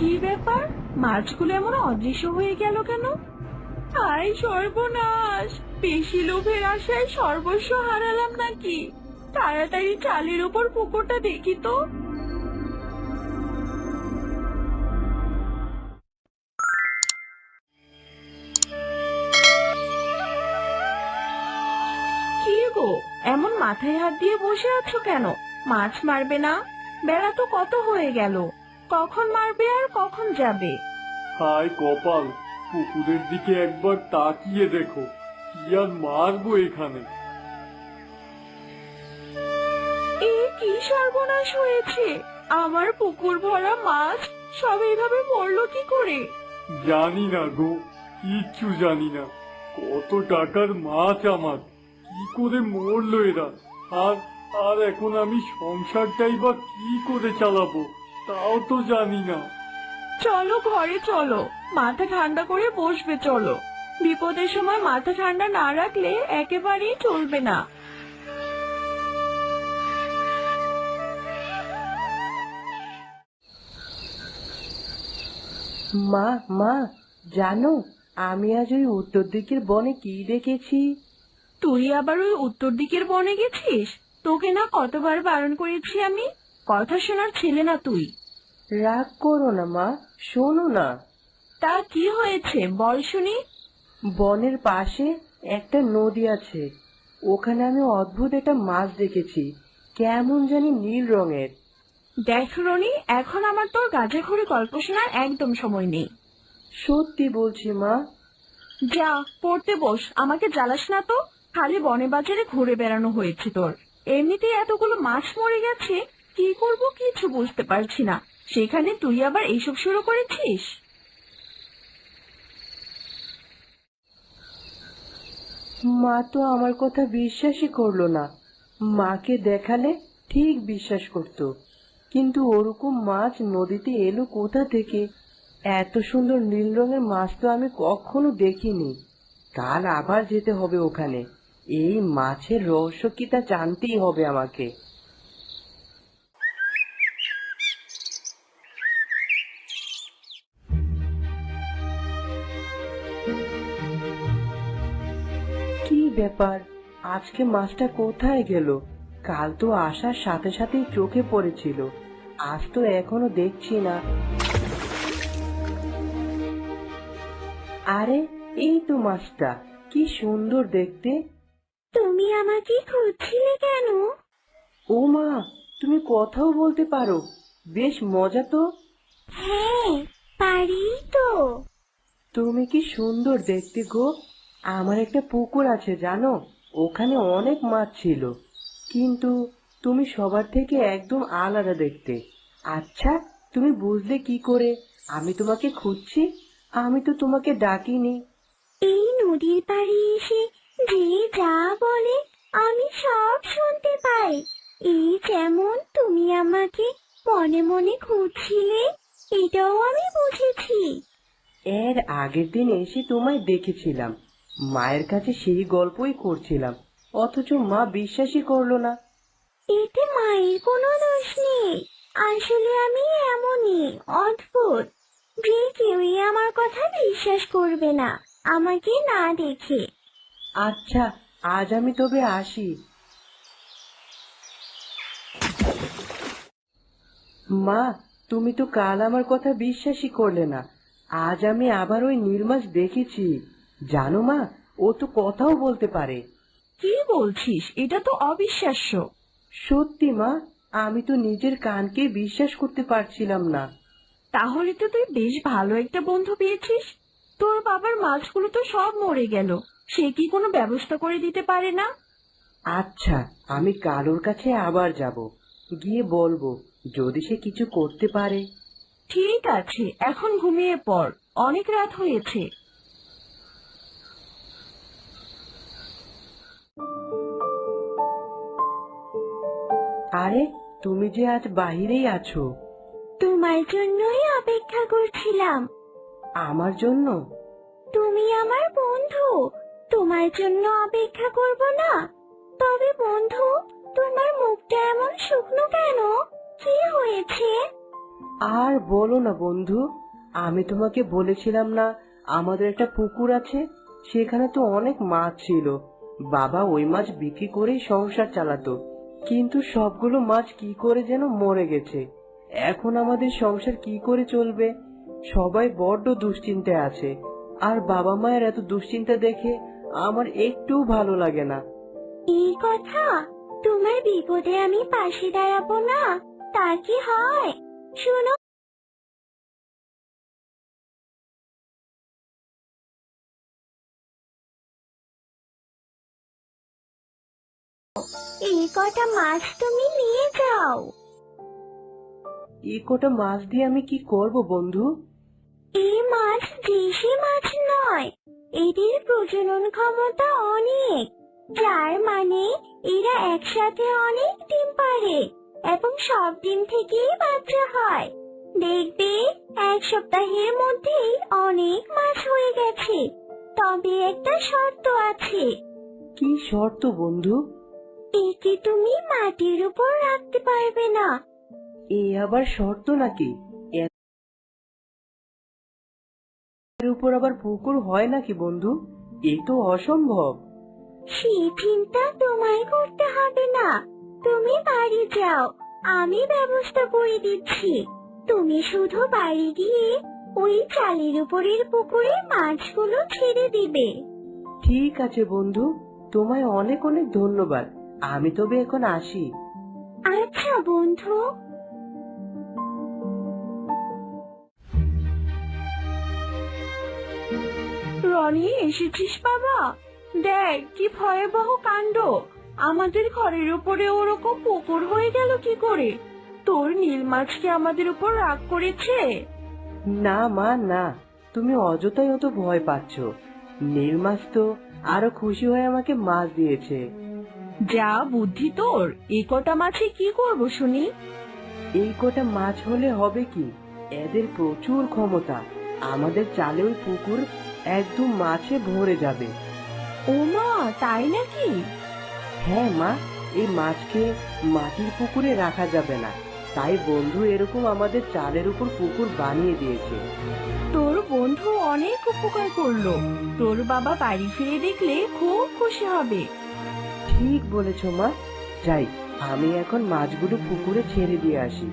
কি ব্যাপার? মাছগুলো এমন অদৃশ্য হয়ে গেল কেন? আয় সর্বনাশ! বেশি লোভের আশায় সর্বস্ব হারালাম নাকি? তাড়াতাড়ি চালের উপর পুকুরটা দেখি তো। কি গো, এমন মাথায় হাত দিয়ে বসে আছো কেন? মাছ মারবে না? বেলা তো কত হয়ে গেল। কখন মারবে আর কখন যাবে? হায় কপাল, পুকুরের দিকে একবার তাকিয়ে দেখো, কি আর মারবো এখানে। এ কি সর্বনাশ হয়েছে! আমার পুকুর ভরা মাছ সব এইভাবে মরলো কি করে? জানি না গো, কিচ্ছু জানি না। কত টাকার মাছ আমার, কি করে মরলো এরা? আর আর এখন আমি সংসারটাই বা কি করে চালাবো, তাও তো জানি না। চলো ঘরে চলো, মাথা ঠান্ডা করে বসবে চলো। বিপদের সময় মাথা ঠান্ডা না রাখলে একেবারেই চলবে না। মা মা, জানো আমি আজ ওই উত্তর দিকের বনে কি দেখেছি? তুই আবার ওই উত্তর দিকের বনে গেছিস? তোকে না কতবার বারণ করেছি আমি? কথা শোনার ছেলে না তুই। রাগ করো না মা, শোনো না। তা কি হয়েছে বল শুনি। বনের পাশে একটা নদী আছে, ওখানে আমি অদ্ভুত একটা মাছ দেখেছি, কেমন জানি নীল রঙের। দেখ রনি, এখন আমার তোর গাঁজাখড়ি গল্প শোনার একদম সময় নেই। সত্যি বলছি মা। যা পড়তে বস, আমাকে জ্বালাস না তো। খালি বনে বাজারে ঘুরে বেড়ানো হয়েছে তোর। এমনিতেই এতগুলো মাছ মরে গেছে, কি করব কিছু বুঝতে পারছি না, সেখানে তুই আবার এইসব শুরু করেছিস। মা তো আমার কথা বিশ্বাসই করলো না। মাকে দেখালে ঠিক বিশ্বাস করতো, কিন্তু ওরকম মাছ নদীতে এলো কোথা থেকে? এত সুন্দর নীল রঙের মাছ তো আমি কখনো দেখিনি। কাল আবার যেতে হবে ওখানে, এই মাছের রহস্য কি তা জানতেই হবে আমাকে। কি ব্যাপার, আজকে মাছটা কোথায় গেল? কাল তো আসার সাথে সাথেই চোখে পড়েছিল, আজ তো এখনো দেখছি না। আরে, এই তো মাছটা, কি সুন্দর দেখতে। তুমি আমাকে খুঁজছিলে কেন? ও মা, তুমি কথাও বলতে পারো, বেশ মজা তো। হ্যাঁ, পারি তো। তুমি কি সুন্দর দেখতে গো। আমার একটা পুকুর আছে জানো, ওখানে অনেক মাছ ছিল, কিন্তু তুমি সবার থেকে একদম আলাদা দেখতে। আচ্ছা, তুমি বুঝলে কি করে আমি তোমাকে খুঁজছি? আমি তো তোমাকে ডাকিনি। এই নদীর পাড়ে এসে যে যা বলে আমি সব শুনতে পাই। এই যেমন তুমি আমাকে মনে মনে খুঁজছিলে, এটাও আমি বুঝেছি। এর আগের দিন এসে তোমায় দেখেছিলাম, মায়ের কাছে সেই গল্পই করছিলাম, অথচ মা বিশ্বাসই করলো না। এতে মায়ের কোনো দোষ নেই। আসলে আমি এমনই অদ্ভুত যে কেউই আমার কথা বিশ্বাস করবে না আমাকে না দেখে। আচ্ছা, আজ আমি তবে আসি। মা, তুমি তো কাল আমার কথা বিশ্বাসই করলে না, আজ আমি আবার ওই নীলমাছ দেখেছি। জানো মা, ও তো কথাও বলতে পারে। কি বলছিস? এটা তো অবিশ্বাস্য। সত্যি মা, আমি তো নিজের কানকে বিশ্বাস করতে পারছিলাম না। তাহলে তো তুই বেশ ভালো একটা বন্ধু পেয়েছিস। তোর বাবার মাছগুলো তো সব মরে গেল, সে কি কোনো ব্যবস্থা করে দিতে পারে না? আচ্ছা, আমি কালোর কাছে আবার যাব, গিয়ে বলবো যদি সে কিছু করতে পারে। ঠিক আছে, এখন ঘুমিয়ে পড়, অনেক রাত হয়েছে। আরে, তুমি যে আজ বাহিরেই আছো? তোমার জন্যই অপেক্ষা করছিলাম। আমার জন্য? তুমি আমার বন্ধু, তোমার জন্য অপেক্ষা করব না? তবে বন্ধু, তোমার মুখটা এমন শুকনো কেন? কি হয়েছে? আর বলো না বন্ধু, আমি তোমাকে বলেছিলাম না আমাদের একটা পুকুর আছে, সেখানে তো অনেক মাছ ছিল। বাবা ওই মাছ বিক্রি করেই সংসার চালাতো, কিন্তু সবগুলো মাছ কি করে যেন মরে গেছে। এখন আমাদের সংসার কি করে চলবে? সবাই বড্ড দুশ্চিন্তায় আছে, আর বাবা মায়ের এত দুশ্চিন্তা দেখে আমার একটুও ভালো লাগে না। এই কথা, তোমার বিপদে আমি পাশে দাঁড়াবো না, তা কি হয়? শোনো, এই কটা মাছ তুমি নিয়ে যাও। এই কটা মাছ দিয়ে আমি কি করব বন্ধু? এই মাছ দেশি মাছ নয়, এদের প্রজনন ক্ষমতা অনেক, যার মানে এরা একসাথে অনেক ডিম পাড়ে এবং সব ডিম থেকেই বাচ্চা হয়। দেখবে 1 সপ্তাহের মধ্যেই অনেক মাছ হয়ে গেছে। তবে একটা শর্ত আছে, কি শর্ত বন্ধু? একে তুমি মাটির উপর রাখতে পারবে না। এ আবার শর্ত নাকি? এর উপর আবার পুকুর হয় নাকি বন্ধু? এ তো অসম্ভব। সেই চিন্তা তোমায় করতে হবে না, তুমি বাড়ি যাও, আমি ব্যবস্থা করে দিচ্ছি। তুমি শুধু বাড়ি গিয়ে ওই চালের উপরের পুকুরে মাছগুলো ছেড়ে দিবে। ঠিক আছে বন্ধু, তোমায় অনেক অনেক ধন্যবাদ। আমি তবে এখন আসি। আচ্ছা বন্ধু। রনি, এসেছিস বাবা? দেখ কি ভয়াবহ কাণ্ড, আমাদের ঘরের উপরে ওরকম পুকুর হয়ে গেল কি করে? তোর নীল মাছ কি আমাদের উপর রাগ করেছে? না মা, না, তুমি অযথাই অত ভয় পাচ্ছ। নীল মাছ তো আরো খুশি হয়ে আমাকে মাছ দিয়েছে। যা বুদ্ধি তোর, এই কটা মাছে কি করব শুনি? এই কটা মাছ হলে হবে কি, এদের প্রচুর ক্ষমতা। আমাদের চালে ওই পুকুর একদম মাছে ভরে যাবে। ও মা, তাই নাকি? হ্যাঁ মা, এই মাছকে মাটির পুকুরে রাখা যাবে না, তাই বন্ধু এরকম আমাদের চালের উপর পুকুর বানিয়ে দিয়েছে। তোর বন্ধু অনেক উপকার করলো, তোর বাবা বাড়ি ফিরে দেখলে খুব খুশি হবে। ঠিক বলেছ মা, যাই, আমি এখন মাছগুলো পুকুরে ছেড়ে দিয়ে আসি।